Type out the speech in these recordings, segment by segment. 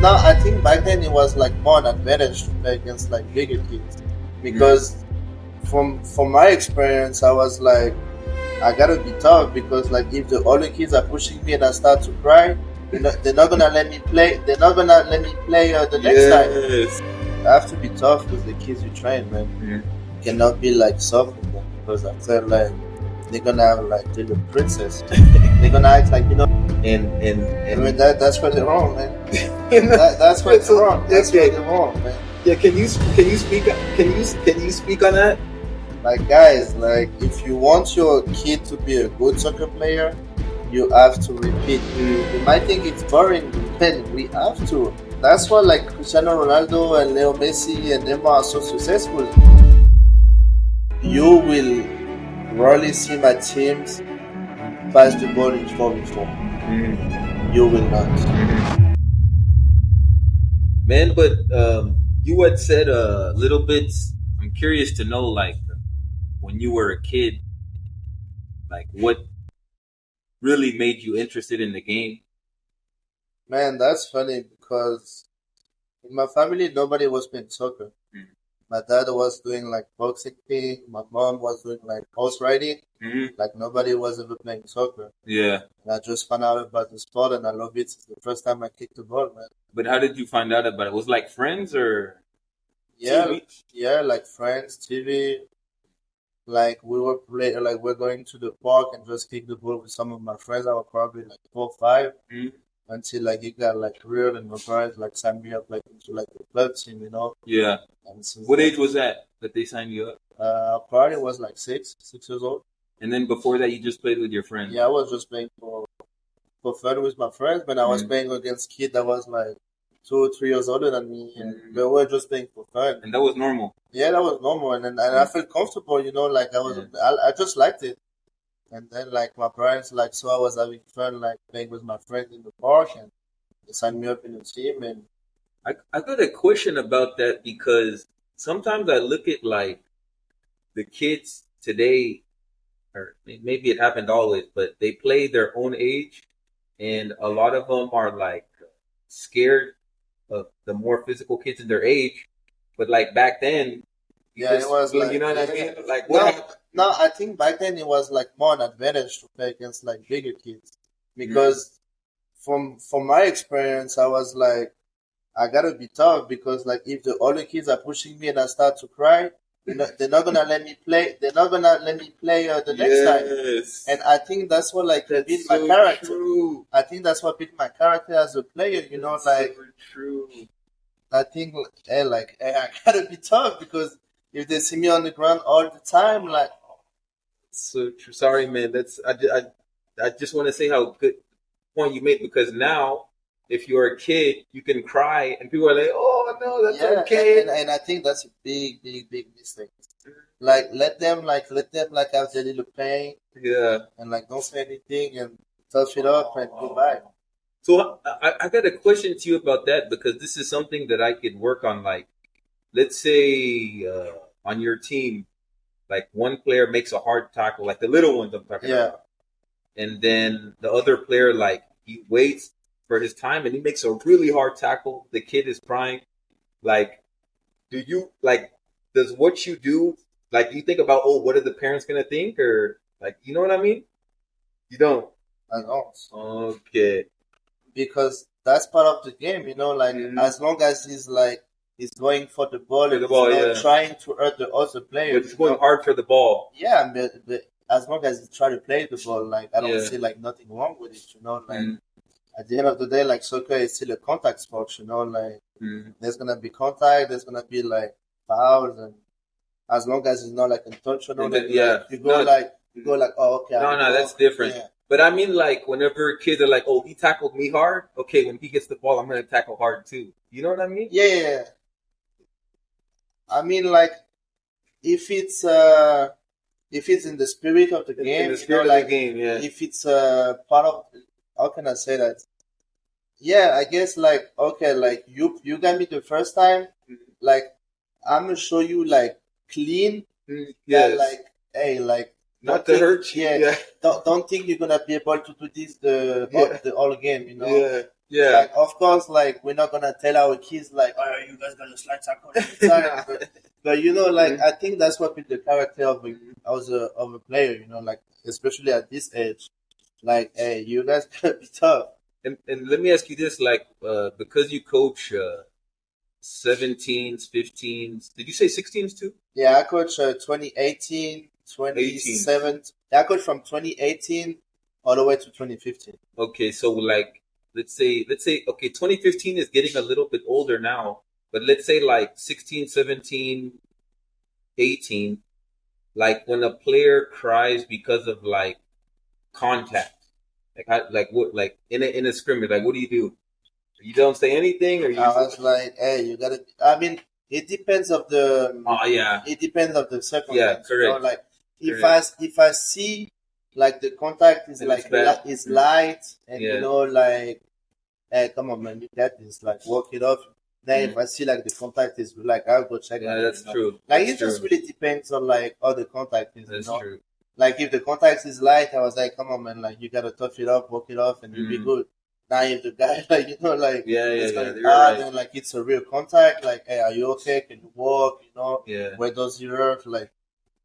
No, I think back then it was like more an advantage to play against like bigger kids because from my experience, I was like, I gotta be tough because like if the older kids are pushing me and I start to cry, they're not gonna let me play. They're not gonna let me play the next time. I have to be tough with the kids you train, man. You cannot be like soft with them because I feel like they're gonna have like little princess. They're gonna act like And I mean that's where they're wrong, man. That's where they're wrong. That's where they're wrong, man. Yeah, can you speak on that? Like guys, like if you want your kid to be a good soccer player, you have to repeat. You might think it's boring, but we have to. That's why like Cristiano Ronaldo and Leo Messi and them are so successful. You will rarely see my teams pass the ball in 4v4. You will not. Man, but you had said little bits. I'm curious to know, like, when you were a kid, like, what really made you interested in the game? Man, that's funny because in my family, nobody was playing soccer. My dad was doing like boxing thing. My mom was doing like horse riding. Like nobody was ever playing soccer. Yeah. And I just found out about the sport and I love it. It's the first time I kicked the ball, man. But how did you find out about it? Was it like friends or Yeah, TV? like friends, TV. Like we were we're going to the park and just kick the ball with some of my friends. I was probably like 4 or 5 until like it got like real and my parents like signed me up like into like the club team, Yeah. And since What age was that they signed you up? Probably was like 6 years old. And then before that, you just played with your friends? Yeah, I was just playing for fun with my friends, but I was playing against kids that was like 2 or 3 years older than me, and we were just playing for fun. And that was normal? Yeah, that was normal, and I felt comfortable, like I just liked it. And then like my parents like saw I was having fun like playing with my friends in the park, and they signed me up in the team. And I got a question about that because sometimes I look at like the kids today, or maybe it happened always, but they play their own age, and a lot of them are like scared of the more physical kids in their age. But like back then, it was like, you know what I mean? Like no, I think back then it was like more an advantage to play against like bigger kids because from my experience, I was like, I gotta be tough because like if the older kids are pushing me and I start to cry, they're not gonna let me play. They're not gonna let me play the next time. And I think that's what like built my character. True. I think that's what built my character as a player. That's like so true. I think I gotta be tough because if they see me on the ground all the time, like. So true. Sorry, man. I just want to say how good point you made because now, if you're a kid, you can cry and people are like, "Oh no, that's okay." And I think that's a big mistake. Like let them have their little pain. Yeah. And like don't say anything and touch it up and go back. So I got a question to you about that because this is something that I could work on. Like, let's say on your team, like one player makes a hard tackle, like the little ones I'm talking about, and then the other player like he waits for his time and he makes a really hard tackle. The kid is crying. Like, does what you do, like, do you think about, what are the parents gonna think, or like, you know what I mean? You don't. I don't. Okay. Because that's part of the game, like as long as he's going for the ball, and not trying to hurt the other player. But he's going hard for the ball. Yeah, but as long as he try to play the ball, like I don't see like nothing wrong with it, like at the end of the day, like soccer is still a contact sport, like there's gonna be contact, there's gonna be like fouls, and as long as it's not like intentional, you go like, oh okay. No, that's different. Yeah. But I mean, like, whenever kids are like, oh, he tackled me hard. Okay, when he gets the ball, I'm going to tackle hard, too. You know what I mean? Yeah. I mean, like, if it's in the spirit of the game, in the spirit of the game, if it's part of, how can I say that? Yeah, I guess, like, okay, like, you got me the first time, like, I'm going to show you, like, clean, that, like, hey, like, not to hurt you. Don't think you're gonna be able to do this the whole game. Yeah. Like, of course, like, we're not gonna tell our kids, like, oh, you guys gonna slide tackle every time. But you know, like, I think that's what with the character of a player, you know, like, especially at this age, like, hey, you guys gotta be tough. And let me ask you this, like, because you coach 17s, 15s, did you say 16s too? Yeah, I coach 2018, 18s. 27. Yeah, I coach from 2018 all the way to 2015. Okay, so like let's say okay, 2015 is getting a little bit older now, but let's say like 16, 17, 18, like when a player cries because of like contact, like what, like in a scrimmage, like what do? You don't say anything, or you? I was like, hey, you gotta. I mean, it depends of the. Oh yeah, It depends of the yeah, circumstance. You know, correct. like Correct. if I see like the contact is And like it's bad. is light, and you Yeah, know, like, hey, come on, man, you got this. Like, walk it off. Then if I see like the contact is like, I'll go check yeah, on it. that's You know? true. Like, That's it just true. really depends on like how the contact is. That's You know, true. like if the contact is light, I was like, come on, man, like you gotta tough it up, walk it off, and you'll be Mhm. good. Now if the guy like, you know, like Yeah, yeah, it's yeah. going You're hard right. and like it's a real contact, like, hey, are you okay? Can you walk? You know, Yeah, where does it hurt? Like,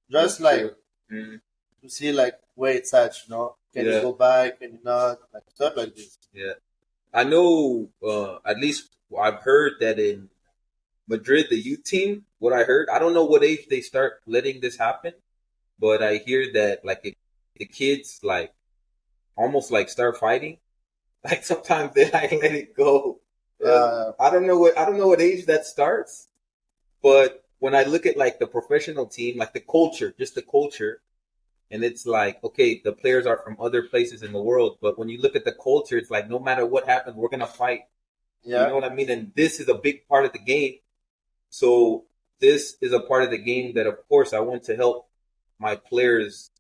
that's just like true. Mhm. to see like where it's at, you know. Can you Yeah, go back? Can you not? Like stuff like this. yeah. I know. At least I've heard that in Madrid, the youth team. What I heard, I don't know what age they start letting this happen, but I hear that like the kids like almost like start fighting. Like sometimes they like let it go. Uh, I don't know what age that starts, but when I look at like the professional team, like the culture, just the culture, and it's like, okay, the players are from other places in the world, but when you look at the culture, it's like no matter what happens, we're gonna fight. You yeah, know what I mean? And this is a big part of the game. So this is a part of the game that, of course, I want to help my players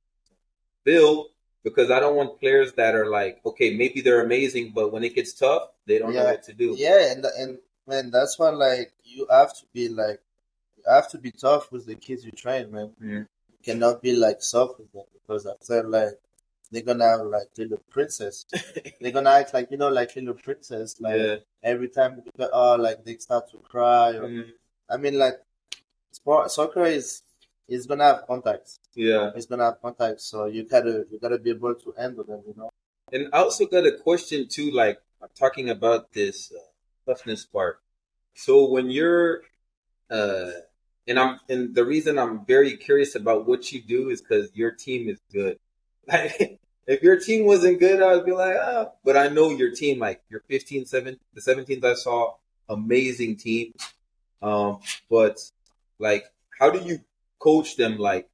build, because I don't want players that are like, okay, maybe they're amazing, but when it gets tough, they don't know yeah, what to do. yeah, and man, that's why like you have to be like you have to be tough with the kids you train, man. Mm. You cannot be like soft with them because I feel like they're gonna have like little princess. They're gonna act like, you know, like little princess. Like Yeah. every time like they start to cry. Or, Mm. I mean, like soccer is gonna have contacts. Yeah. It's gonna have contacts. So you gotta be able to handle them. You know. And I also got a question too, like talking about this toughness part. So when you're, uh, and the reason I'm very curious about what you do is because your team is good. Like, if your team wasn't good, I would be like, oh. But I know your team, like your 15, 7, the 17th I saw, amazing team. But like, how do you coach them? Like,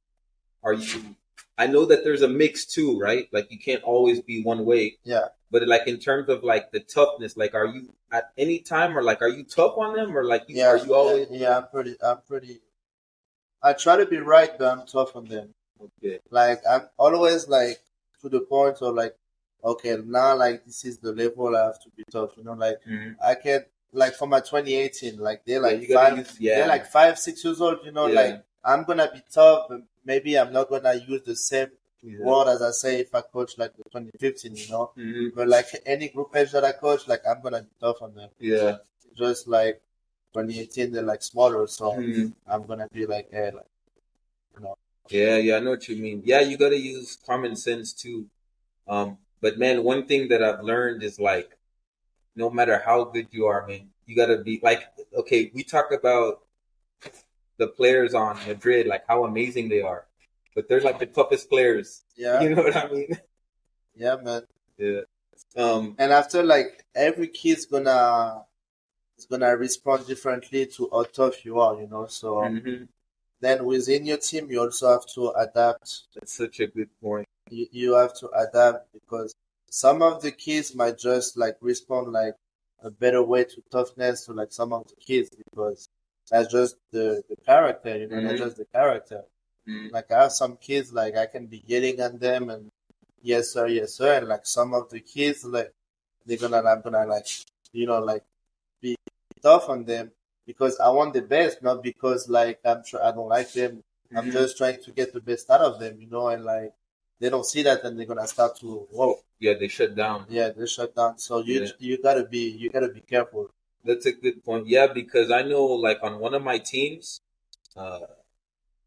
are you? I know that there's a mix too, right? Like, you can't always be one way. Yeah. But like in terms of like the toughness, like, are you at any time, or like are you tough on them, or like Yeah. are you always? Yeah. I'm pretty. I'm pretty. I try to be right, but I'm tough on them. Okay. Like I'm always like to the point of like, okay, now like this is the level I have to be tough. You know, like Mhm. I can like for my 2018, like they're Yeah, like you gotta five, use. they're Yeah. like 5, 6 years old. You know, Yeah. like I'm gonna be tough, but maybe I'm not gonna use the same Yeah. word as I say if I coach like the 2015. You know, Hmm. but like any group age that I coach, like I'm gonna be tough on them. Yeah. Just like 2018, they're like smaller, so Mhm. I'm gonna be like, hey, like you know. Yeah. Yeah. I know what you mean. Yeah, you gotta use common sense too. But man, one thing that I've learned is like, no matter how good you are, man, you gotta be like, okay, we talk about the players on Madrid, like how amazing they are, but they're like the toughest players. Yeah, You know what I mean? yeah, man. Yeah. And after like every kid's gonna is gonna respond differently to how tough you are, you know. So Mhm. then within your team, you also have to adapt. That's such a good point. You have to adapt because some of the kids might just like respond like a better way to toughness to like some of the kids because that's just the character, you know. That's Mhm. just the character. Mhm. Like I have some kids like I can be yelling at them and yes sir, and like some of the kids like I'm gonna like you know like be tough on them because I want the best, not because like I'm sure I don't like them. I'm Mhm. just trying to get the best out of them, you know, and like they don't see that, and they're gonna start to whoa. Yeah, they shut down. Yeah, they shut down. So Yeah. you gotta be careful. That's a good point. Yeah, because I know, like, on one of my teams, uh,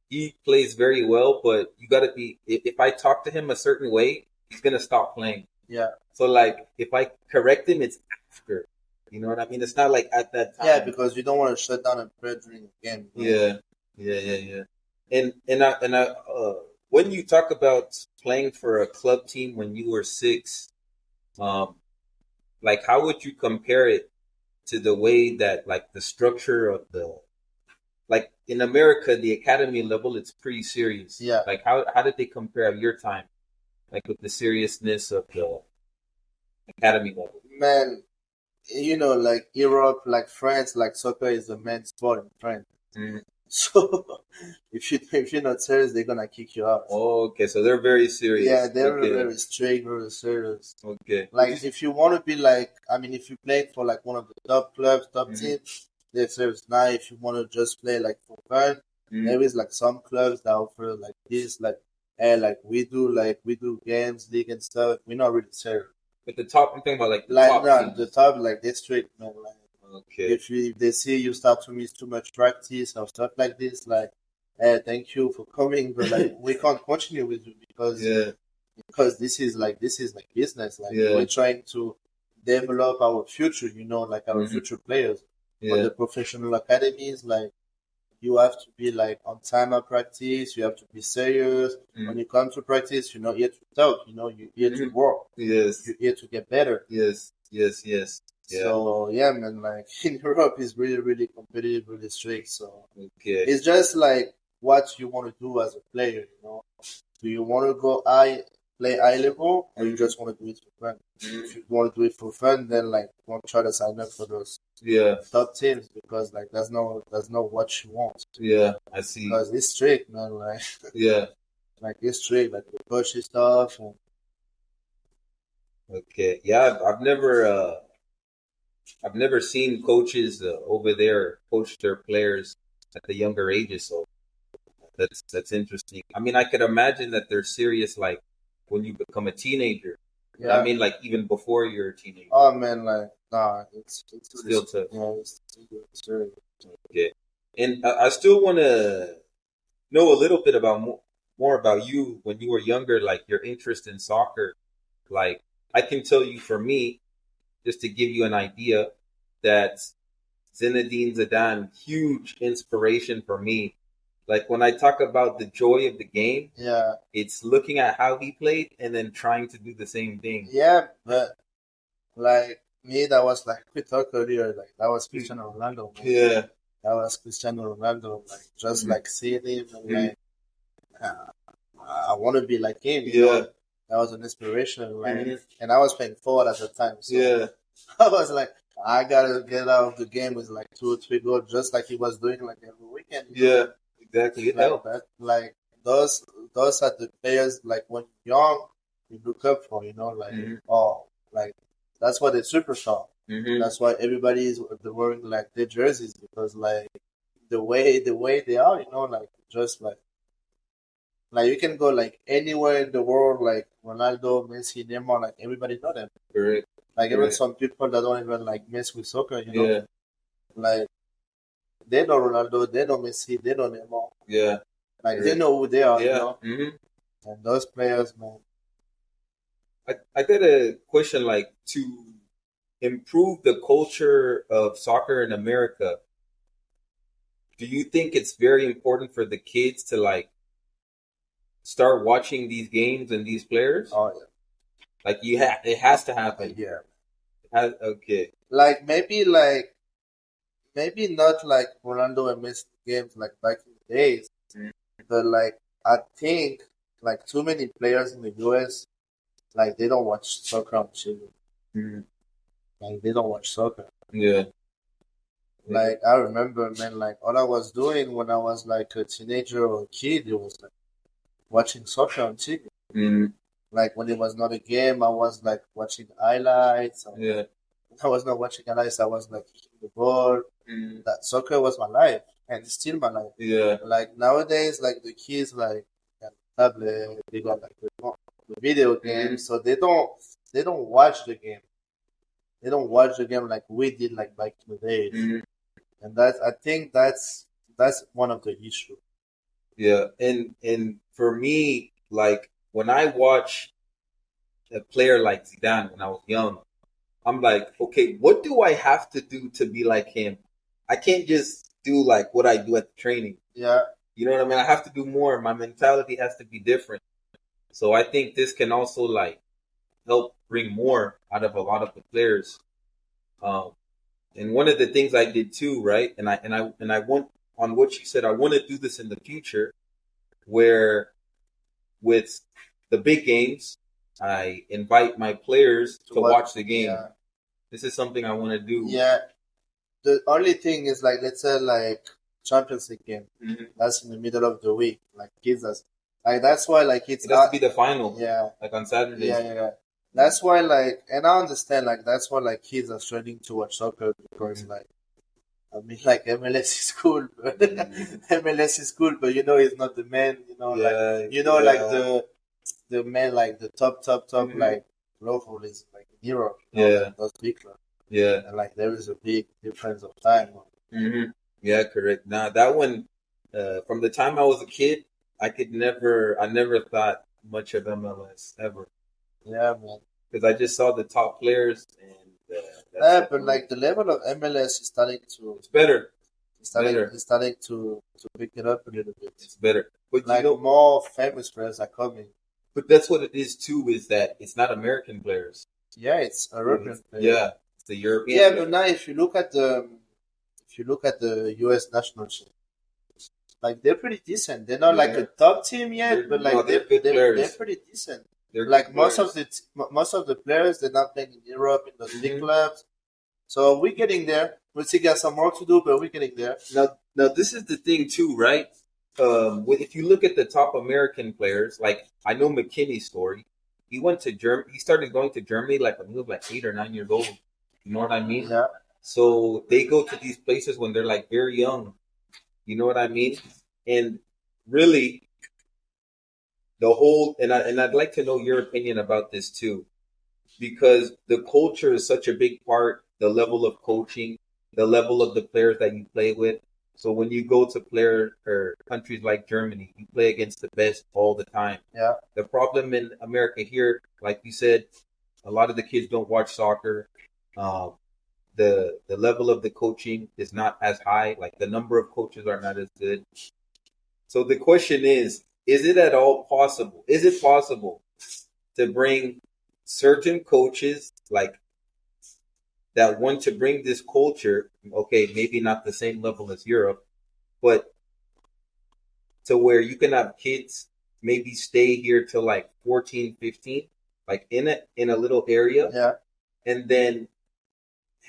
he plays very well, but you got to be. If I talk to him a certain way, he's gonna stop playing. Yeah. So, like, if I correct him, it's after. You know what I mean? It's not like at that time. Yeah, because you don't want to shut down a player during the game. Yeah. And when you talk about playing for a club team when you were 6, like, how would you compare it to the way that, like, the structure of like, in America, the academy level, it's pretty serious. Yeah. Like, how did they compare at your time, like, with the seriousness of the academy level? Man, like Europe, like France, like soccer is the main sport in France. Mm. So if you're not serious, they're gonna kick you out. Oh, okay, so they're very serious. Yeah, they're Okay. very strict, very serious. Okay. Like if you want to be like, I mean, if you play for like one of the top clubs, top Mhm. teams, they're serious. Now, if you want to just play like for fun, there is like some clubs that offer like this, like, hey, like we do games, league and stuff. We're not really serious. But the top, I'm talking about, like, the Like top no, teams. the top, like they're strict, man. Like Okay. if they see you start to miss too much practice or stuff like this, like, hey, thank you for coming, but like we can't continue with you because Yeah. this is like business. Like Yeah. we're trying to develop our future, like our Mhm. future players. But Yeah. the professional academies, like you have to be like on time at practice. You have to be serious. Mhm. When you come to practice, you're not here to talk. You're here to Mhm. work. Yes. You're here to get better. Yes. Yeah. So yeah, man, like in Europe is really, really competitive, really strict. So Okay. it's just like what you want to do as a player. Do you want to go play high level, or you just want to do it for fun? If you want to do it for fun, then like don't try to sign up for those Yeah. top teams because like that's not what you want. Yeah. I see. Because it's strict, man. Like Yeah. like it's strict, like the coachy stuff. And Okay. Yeah. I've never seen coaches over there coach their players at the younger ages. So that's interesting. I mean, I could imagine that they're serious, like, when you become a teenager. But I yeah, mean, like, even before you're a teenager. oh man, like nah, it's Still tough. yeah, it's serious. Okay. And I still want to know a little bit about more about you when you were younger, like your interest in soccer. Like, I can tell you, for me, just to give you an idea, that Zinedine Zidane, huge inspiration for me. Like, when I talk about the joy of the game, Yeah, it's looking at how he played and then trying to do the same thing. yeah, but like me, that was like we talked earlier, like that was Cristiano Ronaldo, man. Yeah. That was Cristiano Ronaldo, like just Mhm. like seeing him and Mhm. like I want to be like him. Yeah. That was an inspiration, like, Mhm. and I was playing forward at the time, so Yeah. I was like, I gotta get out of the game with like 2 or 3 goals, just like he was doing like every weekend. Yeah. Exactly. It Like helped. that, like those are the players like when you're young, you look up for, like Mhm. oh, like that's why they're superstar. Mhm. That's why everybody is wearing like their jerseys because like the way they are, like just like you can go like anywhere in the world, like Ronaldo, Messi, Neymar, like everybody know them. Correct. Like even Right. some people that don't even like mess with soccer, Yeah. like they know Ronaldo, they know Messi, they know Neymar. Yeah. Like they Correct. know who they are, Yeah. Hmm. And those players, man. I got a question, like, to improve the culture of soccer in America. Do you think it's very important for the kids to, like, start watching these games and these players? Oh Like, it has to yeah, happen. yeah. Okay. Like maybe not like Ronaldo and Messi games like back in the days, Mhm. but like I think like too many players in the US, like they don't watch soccer on TV. Mhm. Like they don't watch soccer. Yeah. Like I remember, man, like all I was doing when I was like a teenager or a kid, it was like watching soccer on TV. Mhm. Like when it was not a game, I was like watching highlights. Or Yeah. I was not watching highlights. I was like kicking the ball. Mhm. That soccer was my life, and it's still my life. Yeah. Like nowadays, like the kids, like tablet, they got like the video games, so they don't watch the game. They don't watch the game like we did like back in the days, and I think that's one of the issues. Yeah, and for me, like when I watch a player like Zidane when I was young, I'm like, okay, what do I have to do to be like him? I can't just do like what I do at the training. Yeah, You know what I mean? I have to do more. My mentality has to be different. So I think this can also like help bring more out of a lot of the players. Um, and one of the things I did too, right? And I want on what you said. I want to do this in the future, where with the big games, I invite my players to watch the game. Yeah, This is something I want to do. yeah. The only thing is like let's say like Champions League game. That's in the middle of the week. Like kids, like that's why like it's It has to be the final. Yeah, Like on Saturday. yeah. That's why like, and I understand like that's why like kids are struggling to watch soccer because like I mean like MLS is cool, but MLS is cool, but it's not the man. Like the man like the top like local is like in Europe. Like, those big clubs. Yeah. And like there is a big difference of time. Yeah, correct. Now that one, from the time I was a kid, I never thought much of MLS ever. Yeah, man. Because I just saw the top players, and but like the level of MLS is starting to. It's better. It's starting to pick it up a little bit. It's better. But like more famous players are coming. But that's what it is too. Is that it's not American players. Yeah, it's European players. Yeah, it's the European. Yeah, but now if you look at the U.S. national team, like they're pretty decent. They're not like a top team yet, but like they're pretty decent. They're like most of the players, they're not playing in Europe in those big clubs. So we're getting there. We still got some work to do, but we're getting there. Now this is the thing too, right? If you look at the top American players, like I know McKinney's story. He went to Germany. He started going to Germany like when he was like 8 or 9 years old. You know what I mean? Yeah. So they go to these places when they're like very young. You know what I mean? And really, and I'd like to know your opinion about this too, because the culture is such a big part. The level of coaching, the level of the players that you play with. So when you go to countries like Germany, you play against the best all the time. Yeah. The problem in America here, like you said, a lot of the kids don't watch soccer. The level of the coaching is not as high. Like the number of coaches are not as good. So the question is it at all possible? Is it possible to bring certain coaches like that want to bring this culture, okay, maybe not the same level as Europe, but to where you can have kids maybe stay here till like 14, 15, like in a little area, and then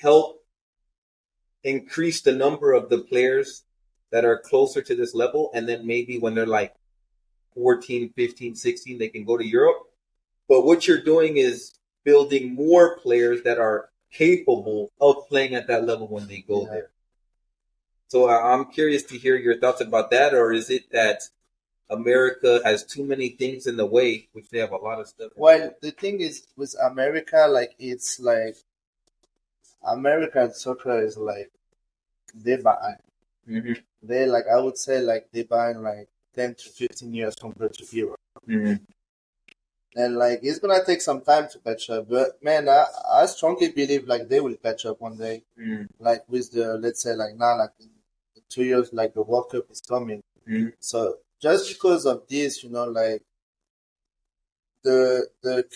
help increase the number of the players that are closer to this level, and then maybe when they're like 14, 15, 16, they can go to Europe. But what you're doing is building more players that are capable of playing at that level when they go there. So I'm curious to hear your thoughts about that, or is it that America has too many things in the way, which they have a lot of stuff. Well, the thing is with America, like it's like American soccer is like they're behind. They like I would say like they're behind like 10 to 15 years compared to Europe. And like it's gonna take some time to catch up, but man, I strongly believe like they will catch up one day. Like with the let's say like now like in 2 years like the World Cup is coming. So just because of this, like the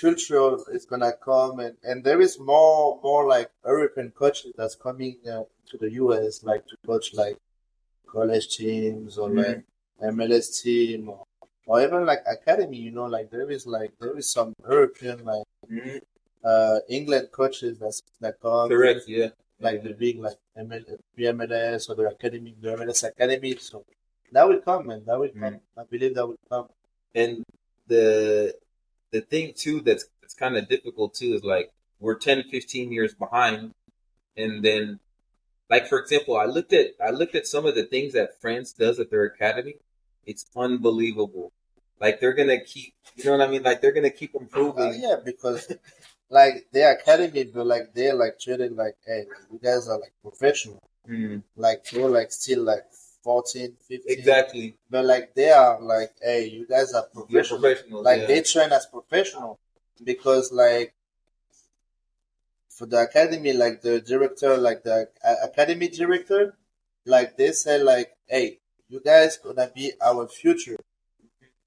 culture is gonna come and there is more like European coaches that's coming to the US like to coach like college teams or like MLS team or even like academy, like there is some European like England coaches that come. Correct, yeah. Like the big like MLS or the academy, the MLS academy. So that will come, man. That will come. I believe that will come. And the thing too that's kind of difficult too is like we're 10, 15 years behind, and then like for example, I looked at some of the things that France does at their academy. It's unbelievable. Like they're gonna keep, you know what I mean? Like they're gonna keep improving. Yeah, because like their academy, but like they're like treated like, hey, you guys are like professional. Like we're like still like 14, 15. Exactly. But like they are like, hey, you guys are You're professional. professionals. Like Yeah. they train as professional because like for the academy, like the director, like the academy director, like they say like, hey, you guys gonna be our future.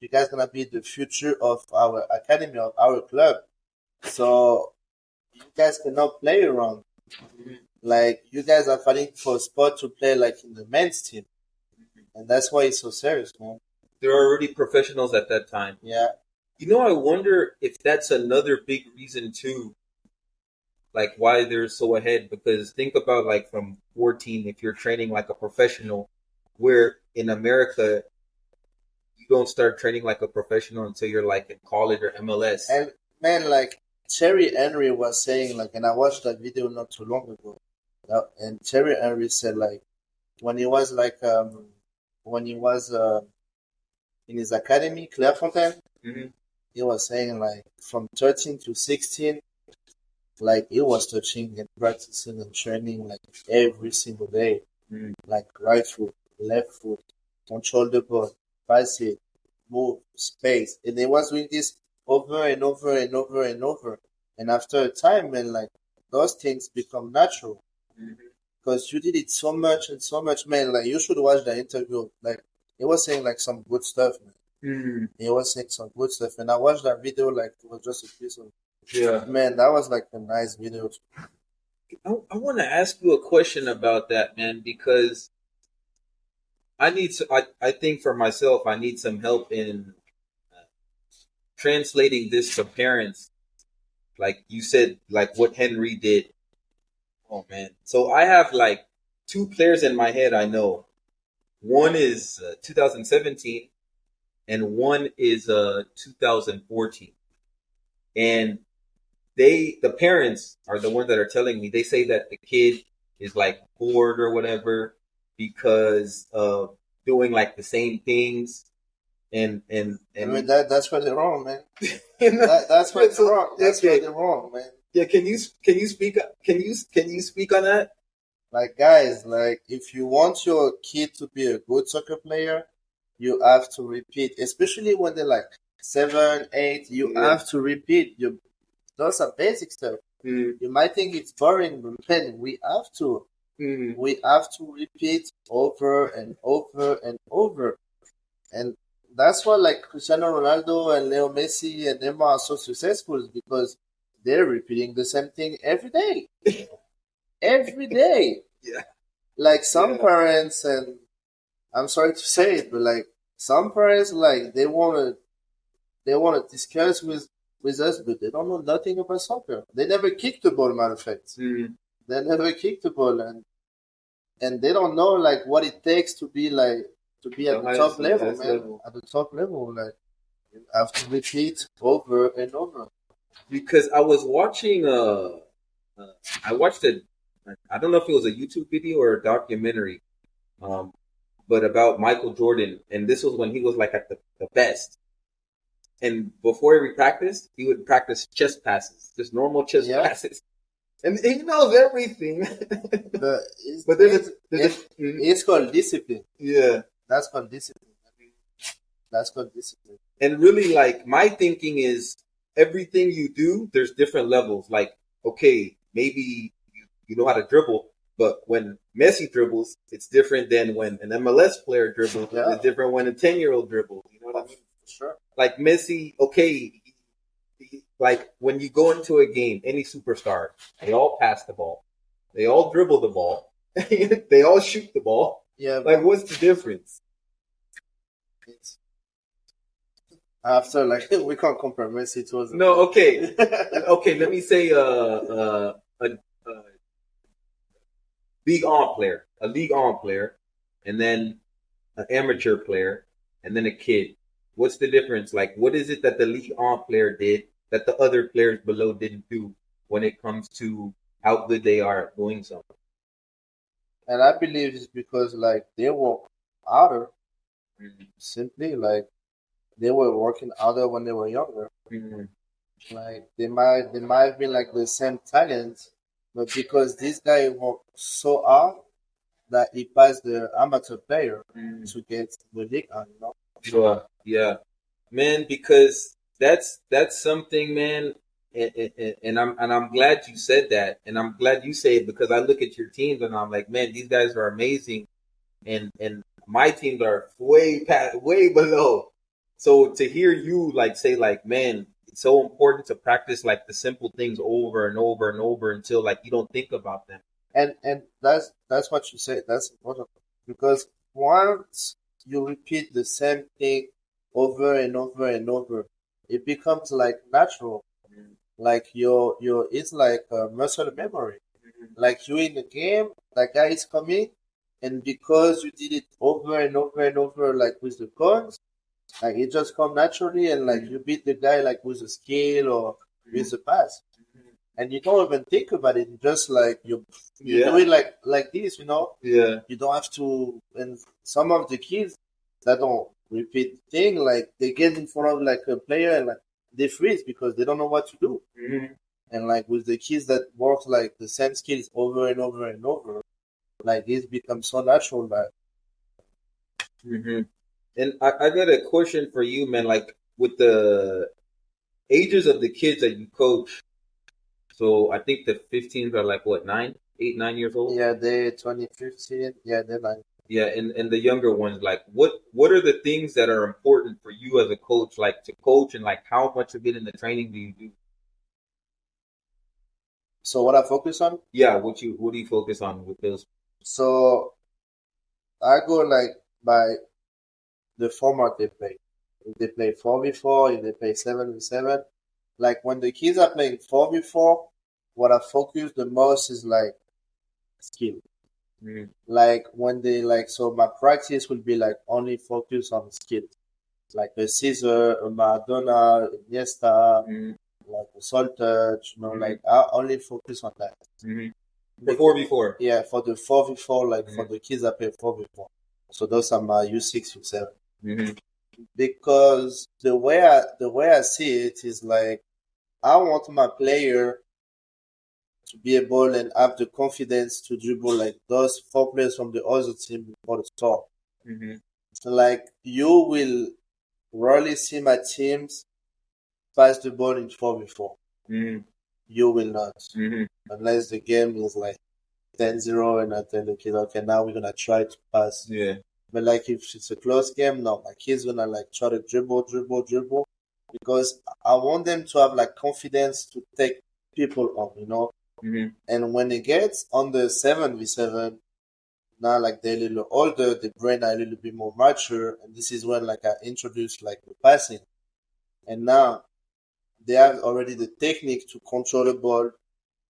You guys gonna be the future of our academy, of our club. So you guys cannot play around. Like you guys are fighting for a spot to play like in the men's team, and that's why it's so serious, man. They're already professionals at that time. Yeah. You know, I wonder if that's another big reason too, like why they're so ahead. Because think about like from 14, if you're training like a professional, where in America you don't start training like a professional until you're like in college or MLS. And man, like Thierry Henry was saying, like, and I watched that video not too long ago, and Thierry Henry said like when he was like when he was in his academy, Clairefontaine, he was saying like from 13 to 16, like he was touching and practicing and training like every single day, like right foot, left foot, control the ball, pass it, move, space, and he was doing this over and over and over and over. And after a time, man, like those things become natural because you did it so much and so much, man. Like you should watch the interview. Like he was saying like some good stuff, man. He was saying some good stuff, and I watched that video. Like it was just a piece of, Yeah. man, that was like a nice video. I want to ask you a question about that, man, because I think for myself, I need some help in translating this to parents. Like you said, like what Henry did. Oh man. So I have like two players in my head I know. One is 2017 and one is 2014. And the parents are the ones that are telling me, they say that the kid is like bored or whatever because of doing like the same things. And I mean that's where they're wrong, man. That's where they're wrong. That's where they're wrong, man. Yeah, can you speak on that? Like guys, like if you want your kid to be a good soccer player, you have to repeat, especially when they're like 7, 8. You have to repeat. Those are basic stuff. You might think it's boring, but man, we have to. We have to repeat over and over and over, and that's why like Cristiano Ronaldo and Leo Messi and Neymar are so successful is because they're repeating the same thing every day. Every day. Yeah. Like some parents, and I'm sorry to say it, but like some parents, like they wanna discuss with us, but they don't know nothing about soccer. They never kicked the ball, matter of fact. They never kicked the ball, and they don't know like what it takes to be at the top level, man. At the top level, like you have to repeat over and over. Because I was watching I watched I don't know if it was a YouTube video or a documentary, but about Michael Jordan, and this was when he was like at the best. And before every practice, he would practice chest passes, just normal chest passes. And he knows everything. But it's called discipline. Yeah. That's called discipline. That's called discipline. And really, like, my thinking is everything you do, there's different levels. Like, okay, maybe you know how to dribble, but when Messi dribbles, it's different than when an MLS player dribbles. Yeah. It's different when a 10-year-old dribbles. You know what I mean? Sure. Like Messi, okay, like when you go into a game, any superstar, they all pass the ball, they all dribble the ball, they all shoot the ball. Yeah. Like, what's the difference? After, like, we can't compare Messi to us. No, okay, okay. Let me say a League On player, and then an amateur player, and then a kid. What's the difference? Like, what is it that the League On player did that the other players below didn't do when it comes to how good they are at doing something? And I believe it's because, like, they work harder. Simply, like, they were working harder when they were younger. Mhm. Like they might have been like the same talent, but because this guy worked so hard that he passed the amateur player Mhm. to get the league on, you know. Sure. Yeah, man. Because that's something, man. And I'm glad you said that, and I'm glad you say it because I look at your teams and I'm like, man, these guys are amazing, and my teams are way below. So to hear you like say like, man, it's so important to practice like the simple things over and over and over until like you don't think about them. And that's what you said. That's important because once you repeat the same thing over and over and over, it becomes like natural. Like your it's like a muscle memory. Like you in the game, that guy is coming, and because you did it over and over and over, like with the coins, like it just come naturally, and like you beat the guy like with a skill or with a pass, and you don't even think about it. Just like you do it Yeah, like this, you know. yeah. You don't have to. And some of the kids that don't repeat thing, like they get in front of like a player and like they freeze because they don't know what to do. Mhm. And like with the kids that work like the same skills over and over and over, like this becomes so natural that Hmm. And I got a question for you, man. Like with the ages of the kids that you coach, so I think the 15s are like what 9 8 9 years old. yeah, they 2015, yeah, they're like Yeah, and the younger ones, like what are the things that are important for you as a coach, like to coach, and like how much of it in the training do you do? so what I focus on. Yeah, what do you focus on with those? So I go like by the format they play. If they play 4v4, if they play 7v7, like when the kids are playing 4v4, what I focus the most is like skill. Mm-hmm. Like when they like, so my practice will be like only focus on skills, like a Caesar, a Maradona, Iniesta, Mm-hmm. like a Soul Touch, you know, Mm-hmm. like I only focus on that. Mm-hmm. Because, Before before. yeah, for the 4v4, like for Mm-hmm. the kids that play 4v4. So those are my U6, U7. Mm-hmm. Because the way I see it is like I want my player to be able and have the confidence to dribble like those four players from the other team before the score. Mm-hmm. So like you will rarely see my teams pass the ball in 4v4. Mm-hmm. You will not. Mm-hmm. Unless the game is like 10-0 and I tell the kid, okay, now we're gonna try to pass. Yeah. But like if it's a close game, no, my kid's gonna like try to dribble because I want them to have like confidence to take people on, you know. Mm-hmm. And when it gets on the 7v7, now like they're a little older, the brain are a little bit more mature, and this is when like I introduce like the passing. And now they have already the technique to control the ball.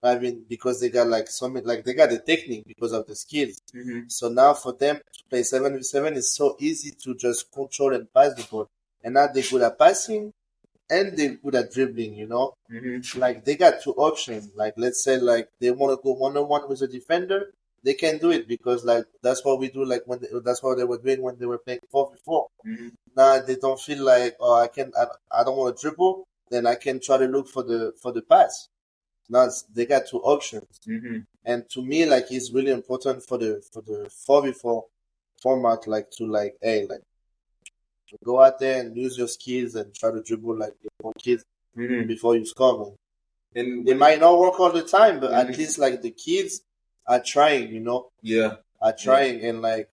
I mean, because they got like so many, like they got the technique because of the skills. Mm-hmm. So now for them to play 7v7 is so easy to just control and pass the ball. And now they're good at passing and they're good at dribbling, you know? Mm-hmm. Like they got two options. Like let's say like they want to go one on one with a defender, they can do it because like that's what we do. Like that's what they were doing when they were playing 4v4. Mm-hmm. Now they don't feel like oh I don't want to dribble. Then I can try to look for the pass. Now they got two options, Mm-hmm. and to me like it's really important for the 4v4 format like to like hey like to go out there and use your skills and try to dribble like your own kids Mm-hmm. before you score, man. And It might not work all the time, but at Mhm. least like the kids are trying, you know, Yeah. are trying. And like,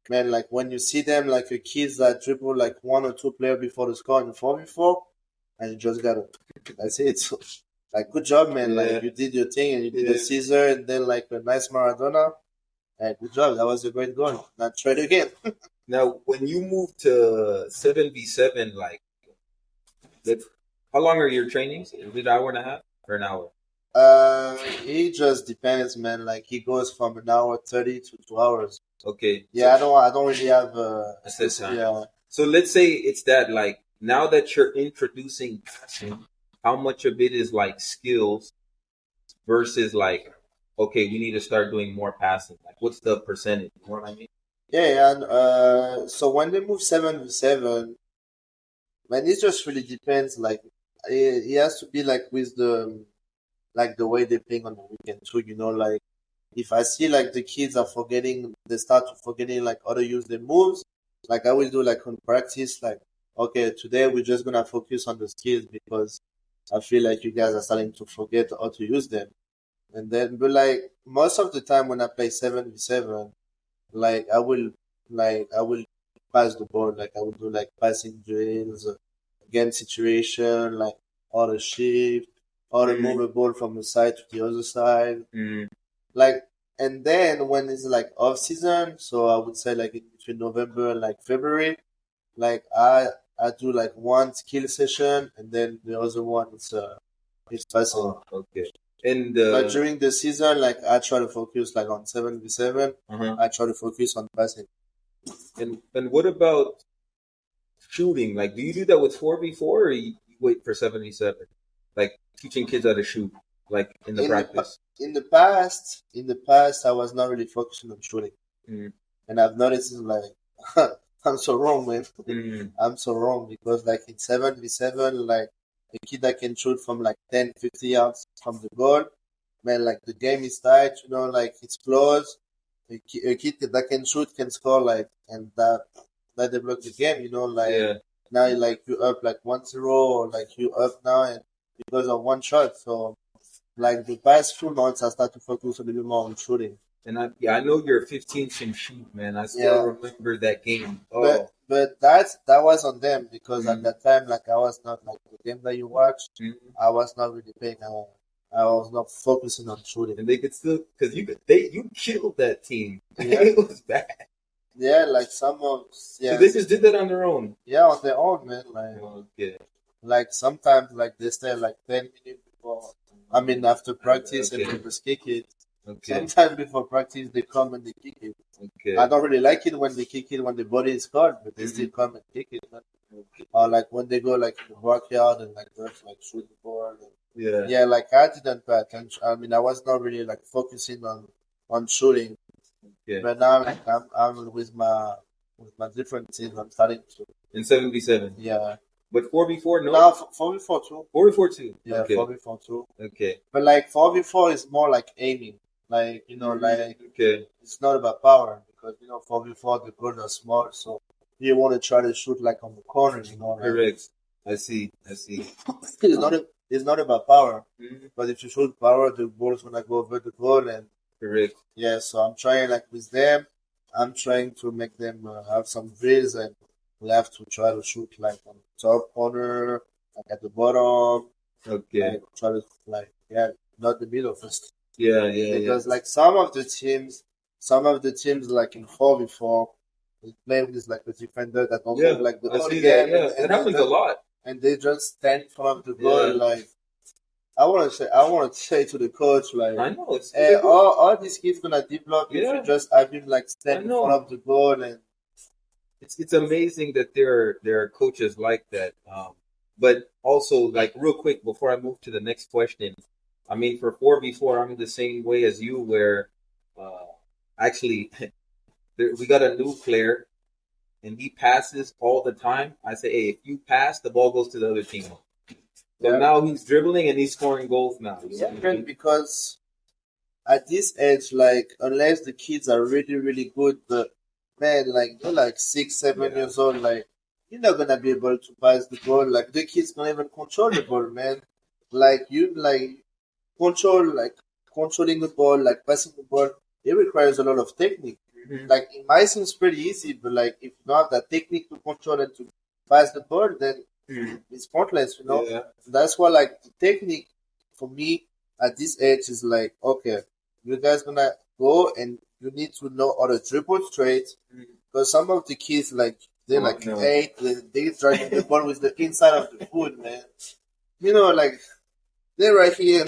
man, like when you see them, like the kids that dribble like one or two players before the score in 4v4, and you just gotta, that's it. So, like, good job, man. Yeah. Like, you did your thing and you did Yeah. a Caesar and then like a nice Maradona. And good job. That was a great goal. Now try it again. Now, when you move to 7v7, like, that's, how long are your trainings? Is it an hour and a half or an hour? It just depends, man. Like, he goes from an hour 30 to 2 hours. Okay. Yeah, I don't really have A set time. yeah. So let's say it's that, like, now that you're introducing passing, how much of it is like skills versus like, okay, we need to start doing more passing? Like, what's the percentage? You know what I mean? Yeah, and so when they move 7v7, man, it just really depends. Like it has to be like with the way they're playing on the weekend too. Like if I see like the kids are forgetting, they start to forgetting like how to use the moves. Like I will do like on practice, like okay, today we're just gonna focus on the skills because I feel like you guys are starting to forget how to use them. And then, but like most of the time when I play 7v7, like I will pass the ball, like I will do like passing drills, game situation, like how to shift, how to move Mm, a ball from the side to the other side, mm, like. And then when it's like off season, so I would say like in between November and like February, like I do like one skill session and then the other one is passing. oh, okay. And But during the season, like I try to focus like on 7v7. uh-huh. I try to focus on passing. And what about shooting? Like, do you do that with 4v4 or you wait for 7v7? Like teaching kids how to shoot, like in the In the pa- practice. in the past, I was not really focusing on shooting, Mm, and I've noticed it's like I'm so wrong, man. mm, I'm so wrong because like in 7v7, like a kid that can shoot from like 10, 50 yards from the goal, man, like the game is tight, like it's close. A kid that can shoot can score like, and that develop the game, like yeah. now like you up like 1-0 or like you up now and because of one shot. So like the past few months, I start to focus a little more on shooting. And I know you're 15 can shoot, man. I still Yeah, remember that game. but Oh, but that was on them because at mm, that time, like I was not like the game that you watched. mm. I was not really paying. I was not focusing on shooting. And they could still because you killed that team. Yeah, It was bad. yeah, like some of So yeah, they just did that on their own. yeah, on their own, man. Like Okay. like sometimes like they stay like 10 minutes before. I mean after practice and Okay. people kick it. Okay. Sometimes before practice they come and they kick it. I Okay. don't really like it when they kick it when the body is cold, but they Hmm. still come and kick it. Man. Okay. Or like when they go like in the backyard and like just like shoot the ball. And, Yeah. yeah, like I didn't pay attention. I mean, I was not really like focusing on shooting. Yeah. But now like I'm with my different teams. I'm starting to In 7v7. yeah. But 4v4, Now no? 4v4 too. 4v4 too. Yeah, Okay. 4v4 too. Okay. But like 4v4 is more like aiming. Like like Okay. it's not about power because 4v4 the goals are small, so you want to try to shoot like on the corner, like Correct. I see. I see. it's not about power. Mhm. But if you shoot power, the ball's gonna go over the goal, and Correct. yeah. So I'm trying like with them, I'm trying to make them have some drills, and we have to try to shoot like on the top corner, like at the bottom, Okay. like try to like yeah, not the middle first. Yeah. Yeah. Yeah. Because like some of the teams like in 4v4, they play with like a defender that don't Yeah. have like the I whole see that. game, Yeah. It happens a lot. and they just stand in front of the goal. Yeah. Like I want to say to the coach like, I know. It's hey, difficult. all these kids gonna develop if you Yeah. just have him like I stand in front know. of the goal and It's amazing that there are coaches like that. But also, like real quick before I move to the next question, I mean for 4v4, I'm the same way as you. Where uh, actually we got a new player and he passes all the time. I say, hey, if you pass, the ball goes to the other team. So yeah, now he's dribbling and he's scoring goals now. yeah, man, because at this age, like unless the kids are really really good, but man, like you're like 6, 7 years old, like you're not gonna be able to pass the ball. Like the kids don't even control the ball, man. Like you like controlling the ball, like passing the ball. It requires a lot of technique. Mhm. Like it might seem pretty easy, but like if you don't have that technique to control and to pass the ball, then Mhm. it's pointless. Yeah. That's why like the technique for me at this age is like, okay, you guys gonna go and you need to know how to dribble straight Mhm. because some of the kids like they're Oh, like no. 8, they driving the ball with the inside of the foot, man. Like they're right here.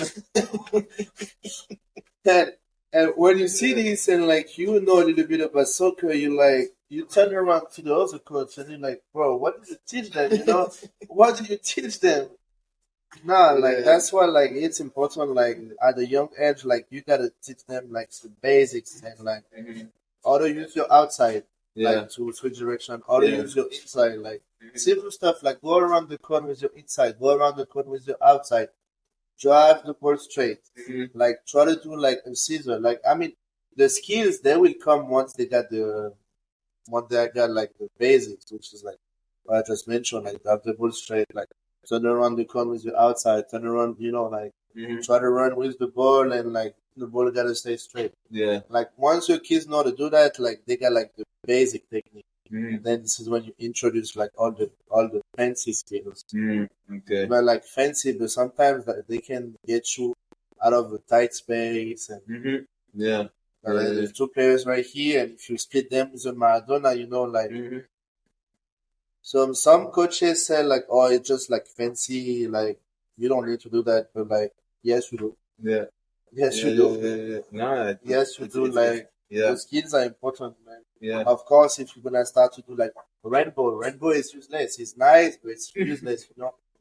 And, and when you see this and like know a little bit about soccer, you turn around to the other coach and you're like, bro, what did you teach them? What did you teach them? Nah, like Yeah. that's why like it's important like at a young age like you gotta teach them like the basics and like Mhm. how to use your outside. like to switch direction, or use your inside, like simple stuff like go around the corner with your inside, go around the corner with your outside, drive the ball straight, like try to do like a scissor. Like I mean, the skills they will come once they got like the basics, which is like what I just mentioned, like drive the ball straight, like turn around the corner with your outside, turn around, like try to run with the ball and like the ball gotta stay straight. Yeah. Like once your kids know to do that, like they got like the basic technique. Then this is when you introduce like all the fancy skills. Okay. But like fancy, but sometimes like, they can get you out of a tight space and Yeah. there's two players right here, and if you split them with a Maradona, like. So some coaches say like, oh, it's just like fancy, like you don't need to do that, but like yes, you do. Yeah. Yes, you do. Nah, yes, you do. Like the skills are important, man. Yeah. Of course, if you're gonna start to do like rainbow is useless. It's nice, but it's useless.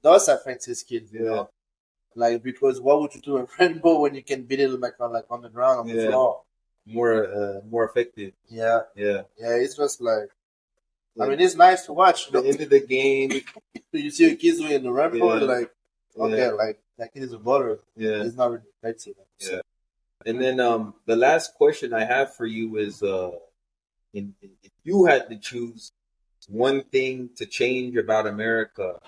Those are fancy skills. Like because what would you do in rainbow when you can beat it like on the ground on the floor? More effective. Yeah. Yeah. It's just like. I mean, it's nice to watch. The end of the game, you see your kids doing the rainbow, like okay, like that kid is a baller. Yeah. It's not really fancy. Yeah. And then the last question I have for you is if you had to choose one thing to change about America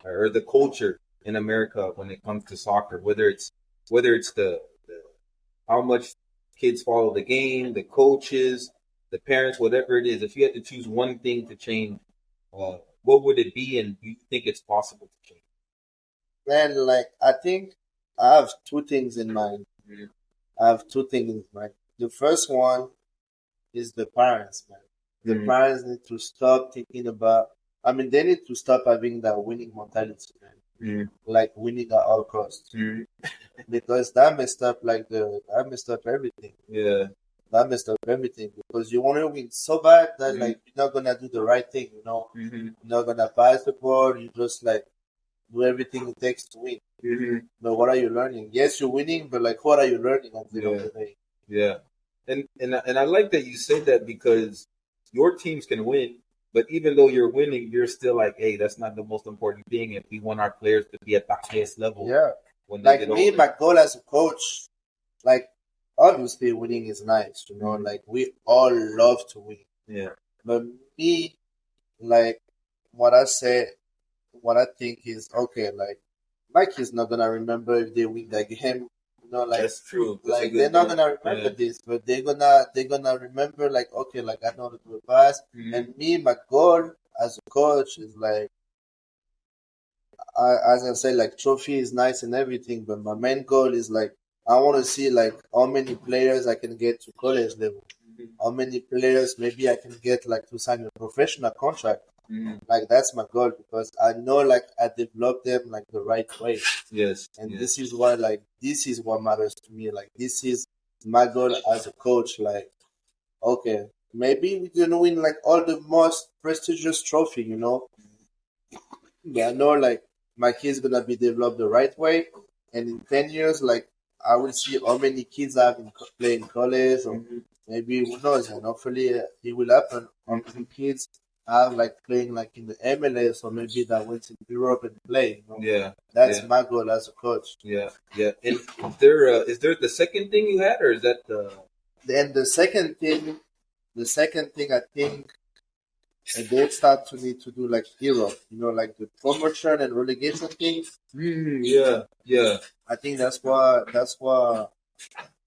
or the culture in America when it comes to soccer, whether it's the how much kids follow the game, the coaches, the parents, whatever it is, if you had to choose one thing to change, what would it be, and do you think it's possible to change? Man, like I think I have two things in mind. I have two things in mind. The first one is the parents, man. The parents need to stop thinking about. I mean, they need to stop having that winning mentality, man. Like winning at all costs, because that messed up everything. Yeah. That messed up everything because you want to win so bad that like you're not gonna do the right thing, You're not gonna pass the ball. You just like do everything it takes to win. But what are you learning? Yes, you're winning, but like what are you learning at the end of the day? Yeah, and I like that you said that because your teams can win, but even though you're winning, you're still like, hey, that's not the most important thing. If we want our players to be at the highest level, when like me, my goal as a coach, like. Obviously, winning is nice, like we all love to win. Yeah. But me, like what I think is okay, like my kid's not gonna remember if they win that game. Like that's true. That's like they're not gonna remember this, but they're gonna remember like okay, like I know how to do a pass. And me, my goal as a coach is like as I say, like trophy is nice and everything, but my main goal is like I want to see like how many players I can get to college level. How many players maybe I can get like to sign a professional contract. Like that's my goal because I know like I develop them like the right way. Yes. And this is why like this is what matters to me. Like this is my goal as a coach. Like okay, maybe we're gonna win like all the most prestigious trophy, But I know like my kid's gonna be developed the right way, and in 10 years like. I will see how many kids I have play in college, or maybe who knows, and hopefully it will happen. How many kids I have like playing like in the MLS, or maybe that went to Europe and play. Yeah, that's my goal as a coach. Yeah. And is there the second thing you had, or is that the? Then the second thing I think. And they start to need to do like Europe, like the promotion and relegation things. Yeah. I think that's why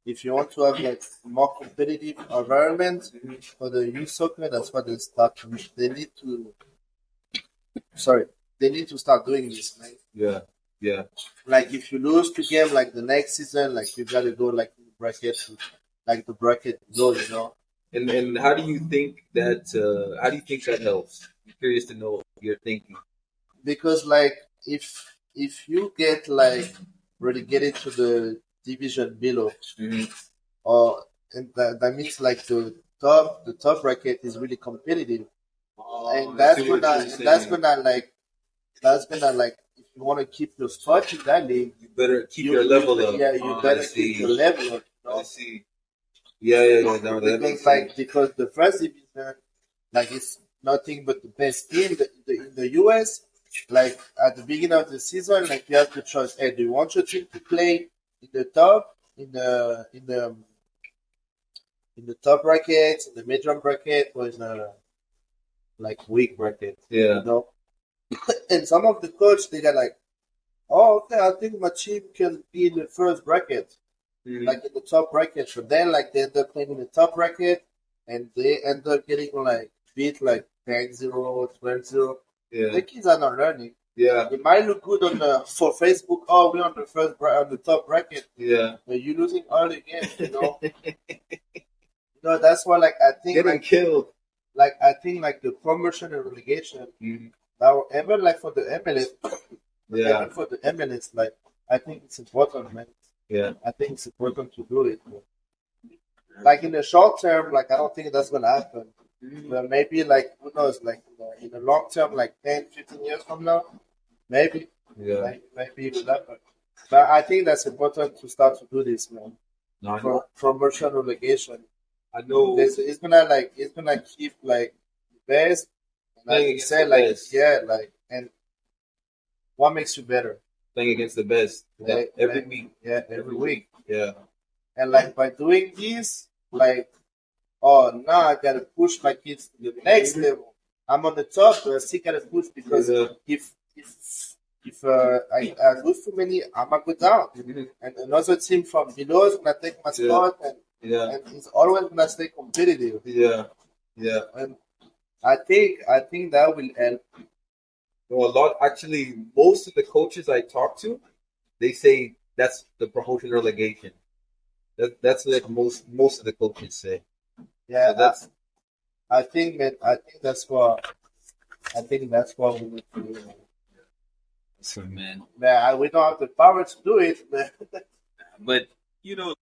if you want to have like more competitive environment for the youth soccer, that's what they start to. They need to start doing this, man. Yeah. Like if you lose the game, like the next season, like you gotta go like the bracket goal, And how do you think that helps? I'm curious to know your thinking. Because like if you get like relegated to the division below, or and that means like the top bracket is really competitive, and that's gonna like if you want to keep your spot in that league, you better keep your level up. Yeah, you better keep your level up. I see. Yeah. Because the first division like it's nothing but the best team in the US. Like at the beginning of the season, like you have to choose, hey, do you want your team to play in the top, in the top bracket, in the medium bracket, or in the like weak bracket? Yeah. You know? And some of the coach they got like, oh, okay, I think my team can be in the first bracket, like in the top bracket. So then, like, they end up playing in the top bracket, and they end up getting like beat like 10-0, 12-0. Yeah. The kids are not learning. Yeah. It might look good on the for Facebook. Oh, we're on the on the top bracket. Yeah. But you're losing all the games. You know. That's why like I think Getting like killed. like I think like the promotion and relegation. Now even like for the MLS. Yeah. Even for the MLS, like I think it's important, man. Yeah. I think it's important to do it. Like in the short term, like I don't think that's gonna happen. But maybe like who knows, like in the long term, like 10, 15 years from now, maybe. Yeah. Maybe it will happen. But I think that's important to start to do this, man. No, For promotion relegation. I know It's gonna keep like the best. And like playing you against said, the like best. yeah, like and what makes you better? Playing against the best. Yeah. Every week. Yeah, every week. Yeah. And like by doing this, like, oh, now I gotta push my kids to the next level. I'm on the top, but I still gotta push because if I lose too many, I'm gonna go down. And another team from below is gonna take my spot, and it's always gonna stay competitive. Yeah. Yeah. And I think that will help. No, a lot. Actually, most of the coaches I talk to, they say that's the promotion relegation. That's like most of the coaches say. Yeah, So that's. I think that's what we need to do. So man. Man, we don't have the power to do it, But you know,